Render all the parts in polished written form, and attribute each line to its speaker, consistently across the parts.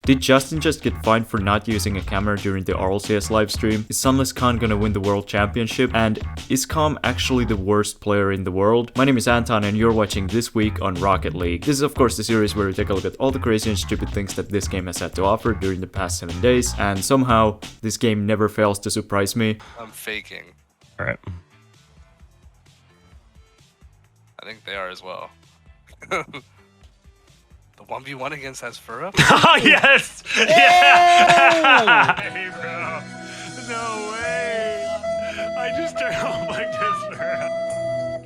Speaker 1: Did Justin just get fined for not using a camera during the RLCS livestream? Is Sunless Khan gonna win the world championship? And is Calm actually the worst player in the world? My name is Anton and you're watching This Week on Rocket League. This is of course the series where we take a look at all the crazy and stupid things that this game has had to offer during the past 7 days, and somehow this game never fails to surprise me.
Speaker 2: I'm faking.
Speaker 3: Alright.
Speaker 2: I think they are as well. The 1v1 against Asfura?
Speaker 3: Oh, yes! Yeah! Hey, bro. No way! I just turned on my Asfura.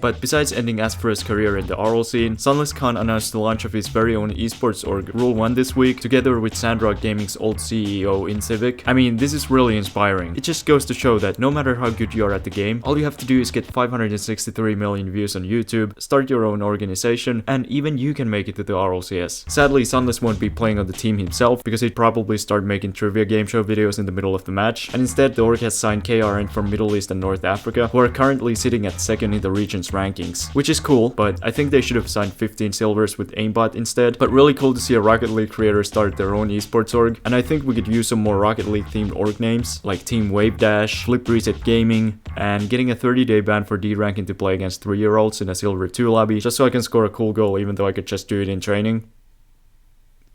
Speaker 1: But besides ending Asfura's career in the RL scene, Sunless Khan announced the launch of his very own esports org, Rule 1, this week, together with Sandrock Gaming's old CEO in Civic. I mean, this is really inspiring. It just goes to show that no matter how good you are at the game, all you have to do is get 563 million views on YouTube, start your own organization, and even you can make it to the RLCS. Sadly, Sunless won't be playing on the team himself, because he'd probably start making trivia game show videos in the middle of the match, and instead the org has signed KRN from Middle East and North Africa, who are currently sitting at second in the region's rankings, which is cool, but I think they should have signed 15 silvers with aimbot instead. But really cool to see a Rocket League creator start their own esports org, and I think we could use some more Rocket League themed org names like Team Wave Dash, Flip Reset Gaming, and getting a 30-day ban for D-ranking to play against 3-year-olds in a Silver 2 lobby, just so I can score a cool goal even though I could just do it in training.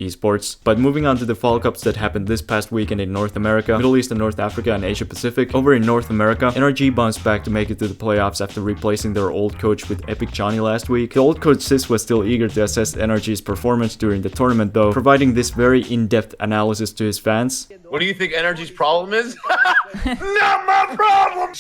Speaker 1: Esports. But moving on to the Fall Cups that happened this past weekend in North America, Middle East and North Africa, and Asia Pacific. Over in North America, NRG bounced back to make it to the playoffs after replacing their old coach with Epic Johnny last week. The old coach Sis was still eager to assess NRG's performance during the tournament though, providing this very in-depth analysis to his fans.
Speaker 4: What do you think NRG's problem is? Not my problem!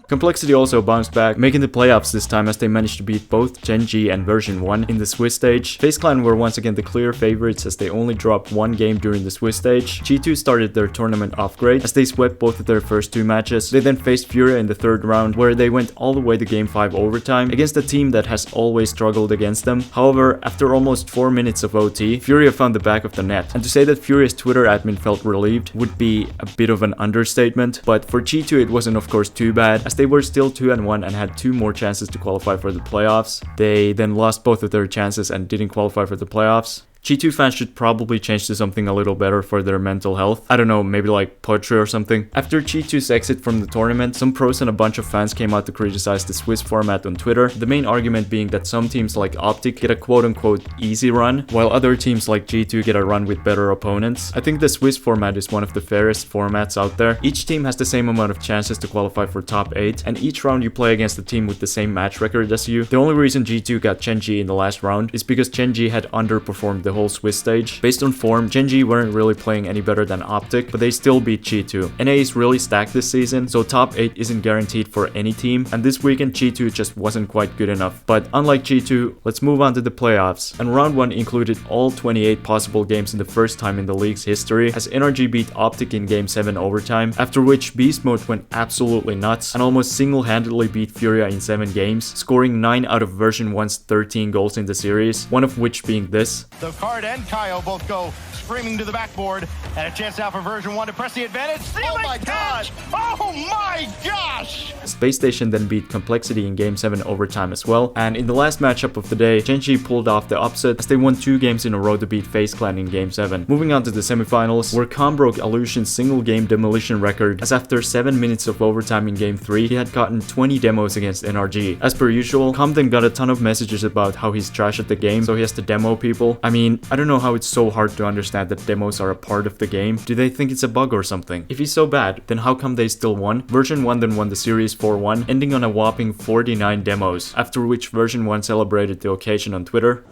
Speaker 1: Complexity also bounced back, making the playoffs this time as they managed to beat both Gen G and Version 1 in the Swiss stage. FaZe Clan were once again the clear favorites as they only dropped one game during the Swiss stage. G2 started their tournament off great as they swept both of their first 2 matches. They then faced Furia in the 3rd round, where they went all the way to Game 5 overtime against a team that has always struggled against them. However, after almost 4 minutes of OT, Furia found the back of the net. And to say that Furia's Twitter admin felt relieved would be a bit of an understatement, but for G2 it wasn't of course too bad, as they were still 2-1 and had 2 more chances to qualify for the playoffs. They then lost both of their chances and didn't qualify for the playoffs. G2 fans should probably change to something a little better for their mental health. I don't know, maybe like poetry or something. After G2's exit from the tournament, some pros and a bunch of fans came out to criticize the Swiss format on Twitter, the main argument being that some teams like Optic get a quote-unquote easy run, while other teams like G2 get a run with better opponents. I think the Swiss format is one of the fairest formats out there. Each team has the same amount of chances to qualify for top 8, and each round you play against a team with the same match record as you. The only reason G2 got Gen G in the last round is because Gen G had underperformed the whole Swiss stage. Based on form, Gen G weren't really playing any better than Optic, but they still beat G2. NA is really stacked this season, so top 8 isn't guaranteed for any team, and this weekend G2 just wasn't quite good enough. But unlike G2, let's move on to the playoffs. And round 1 included all 28 possible games in the first time in the league's history, as NRG beat Optic in Game 7 overtime, after which Beast Mode went absolutely nuts and almost single-handedly beat Furia in 7 games, scoring 9 out of Version 1's 13 goals in the series, one of which being this.
Speaker 5: The card and Kyle both go screaming to the backboard, and a chance now for Version 1 to press the advantage. Oh my gosh! Oh my gosh!
Speaker 1: Space Station then beat Complexity in Game 7 overtime as well, and in the last matchup of the day, Gen G pulled off the upset as they won 2 games in a row to beat FaZe Clan in Game 7. Moving on to the semifinals, where Calm broke Illusion's single game demolition record, as after 7 minutes of overtime in Game 3, he had gotten 20 demos against NRG. As per usual, Calm then got a ton of messages about how he's trash at the game, so he has to demo people. I mean, I don't know how it's so hard to understand that demos are a part of the game. Do they think it's a bug or something? If he's so bad, then how come they still won? Version 1 then won the series 4-1, ending on a whopping 49 demos, after which Version 1 celebrated the occasion on Twitter.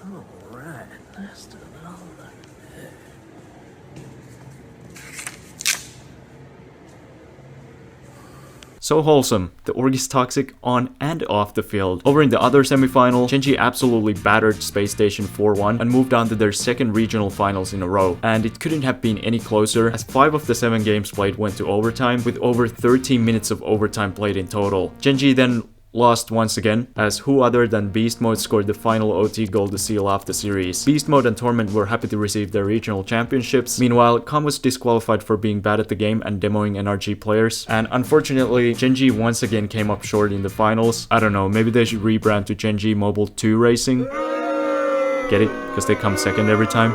Speaker 1: So wholesome. The org is toxic on and off the field. Over in the other semifinal, Gen G absolutely battered Space Station 4-1 and moved on to their 2nd regional finals in a row. And it couldn't have been any closer, as 5 of the 7 games played went to overtime, with over 13 minutes of overtime played in total. Gen G then lost once again, as who other than Beast Mode scored the final OT goal to seal off the series. Beast Mode and Torment were happy to receive their regional championships. Meanwhile, Calm was disqualified for being bad at the game and demoing NRG players. And unfortunately, Gen G once again came up short in the finals. I don't know, maybe they should rebrand to Gen G Mobile 2 Racing. Get it? Because they come second every time.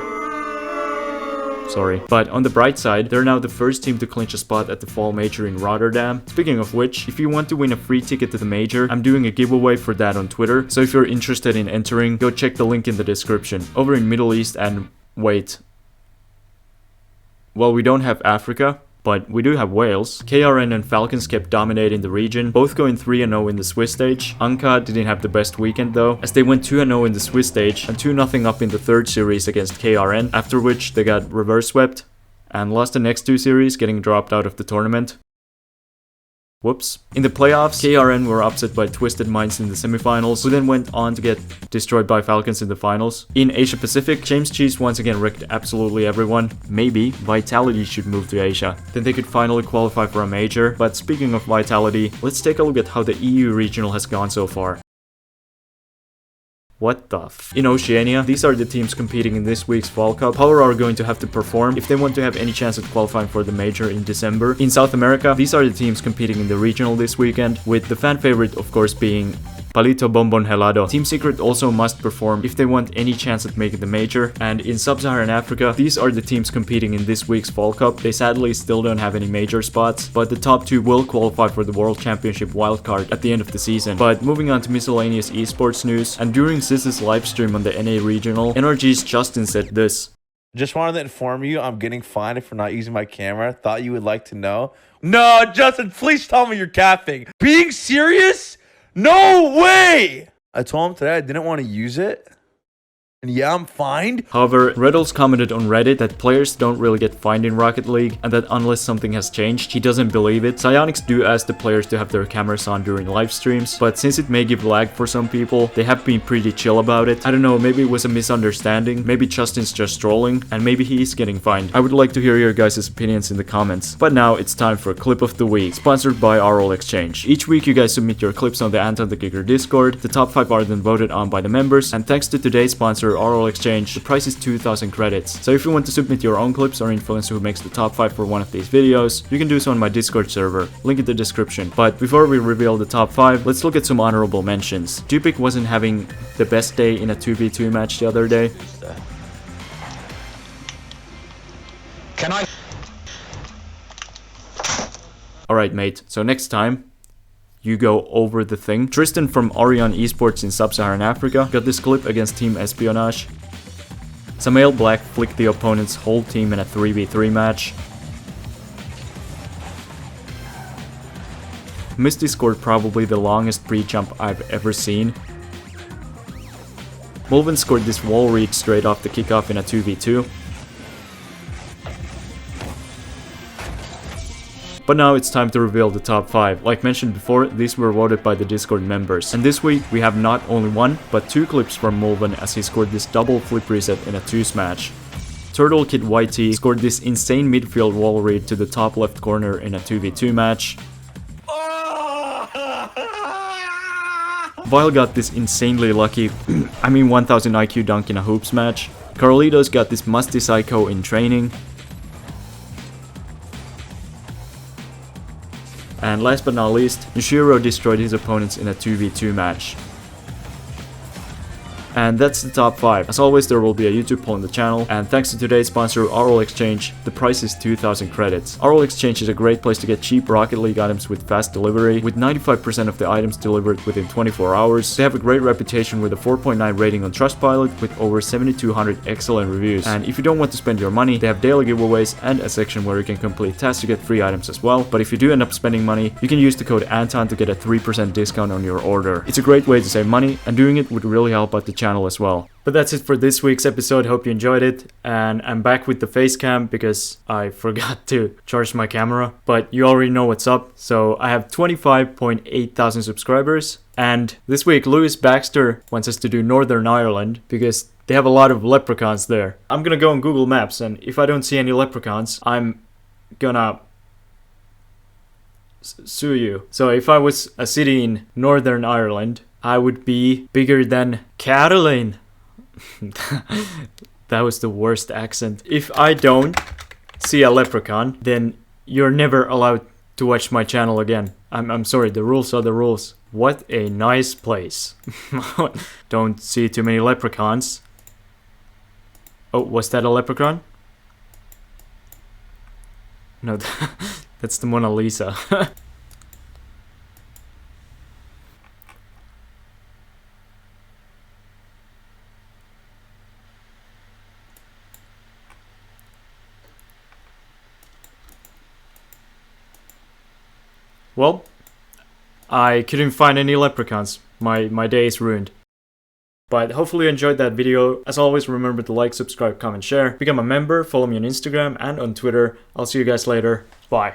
Speaker 1: Sorry. But on the bright side, they're now the first team to clinch a spot at the fall major in Rotterdam. Speaking of which, if you want to win a free ticket to the major, I'm doing a giveaway for that on Twitter. So if you're interested in entering, go check the link in the description. Over in Middle East and... wait. Well, we don't have Africa, but we do have Wales. KRN and Falcons kept dominating the region, both going 3-0 in the Swiss stage. Anka didn't have the best weekend though, as they went 2-0 in the Swiss stage and 2-0 up in the third series against KRN, after which they got reverse swept and lost the next two series, getting dropped out of the tournament. Whoops. In the playoffs, KRN were upset by Twisted Minds in the semifinals, who then went on to get destroyed by Falcons in the finals. In Asia Pacific, James Cheese once again wrecked absolutely everyone. Maybe Vitality should move to Asia. Then they could finally qualify for a major. But speaking of Vitality, let's take a look at how the EU regional has gone so far. What the f? In Oceania, these are the teams competing in this week's Fall Cup. Power are going to have to perform if they want to have any chance at qualifying for the major in December. In South America, these are the teams competing in the regional this weekend, with the fan favorite of course being Palito Bombon Helado. Team Secret also must perform if they want any chance at making the major. And in Sub-Saharan Africa, these are the teams competing in this week's Fall Cup. They sadly still don't have any major spots, but the top two will qualify for the World Championship wildcard at the end of the season. But moving on to miscellaneous esports news, and during Sis's livestream on the NA Regional, NRG's Justin said this.
Speaker 6: Just wanted to inform you I'm getting fined for not using my camera. Thought you would like to know. No, Justin, please tell me you're capping. Being serious? No way! I told him today I didn't want to use it. And yeah, I'm fined.
Speaker 1: However, Reddles commented on Reddit that players don't really get fined in Rocket League, and that unless something has changed, he doesn't believe it. Psyonix do ask the players to have their cameras on during live streams, but since it may give lag for some people, they have been pretty chill about it. I don't know, maybe it was a misunderstanding, maybe Justin's just trolling, and maybe he is getting fined. I would like to hear your guys' opinions in the comments. But now it's time for a clip of the week, sponsored by RL Exchange. Each week you guys submit your clips on the AntonTheKicker Discord. The top 5 are then voted on by the members, and thanks to today's sponsor RL Exchange, the price is 2,000 credits. So if you want to submit your own clips or influencer who makes the top 5 for one of these videos, you can do so on my Discord server, link in the description. But before we reveal the top 5, let's look at some honorable mentions. Dupik wasn't having the best day in a 2v2 match the other day.
Speaker 5: Can I?
Speaker 1: Alright mate, so next time, you go over the thing. Tristan from Orion Esports in Sub-Saharan Africa got this clip against Team Espionage. samaelblack flicked the opponent's whole team in a 3v3 match. Misty scored probably the longest pre-jump I've ever seen. Mulvan scored this wall read straight off the kickoff in a 2v2. But now it's time to reveal the top 5. Like mentioned before, these were voted by the Discord members. And this week we have not only one, but 2 clips from Mulvan as he scored this double flip reset in a 2s match. TurtleKidYT scored this insane midfield wall read to the top left corner in a 2v2 match. Vile got this insanely lucky, 1000 IQ dunk in a hoops match. Carlitos got this musty psycho in training. And last but not least, Nushiiro destroyed his opponents in a 2v2 match. And that's the top 5. As always, there will be a YouTube poll on the channel, and thanks to today's sponsor RL Exchange, the price is 2,000 credits. RL Exchange is a great place to get cheap Rocket League items with fast delivery, with 95% of the items delivered within 24 hours. They have a great reputation with a 4.9 rating on Trustpilot with over 7,200 excellent reviews. And if you don't want to spend your money, they have daily giveaways and a section where you can complete tasks to get free items as well. But if you do end up spending money, you can use the code Anton to get a 3% discount on your order. It's a great way to save money, and doing it would really help out the channel as well. But that's it for this week's episode. Hope you enjoyed it, and I'm back with the face cam because I forgot to charge my camera, but you already know what's up. So I have 25.8 thousand subscribers, and this week Lewis Baxter wants us to do Northern Ireland because they have a lot of leprechauns there. I'm gonna go on Google Maps, and if I don't see any leprechauns, I'm gonna sue you. So if I was a city in Northern Ireland, I would be bigger than Caroline. That was the worst accent. If I don't see a leprechaun, then you're never allowed to watch my channel again. I'm sorry, the rules are the rules. What a nice place. Don't see too many leprechauns. Oh, was that a leprechaun? No, that's the Mona Lisa. Well, I couldn't find any leprechauns. My day is ruined. But hopefully you enjoyed that video. As always, remember to like, subscribe, comment, share. Become a member, follow me on Instagram and on Twitter. I'll see you guys later. Bye.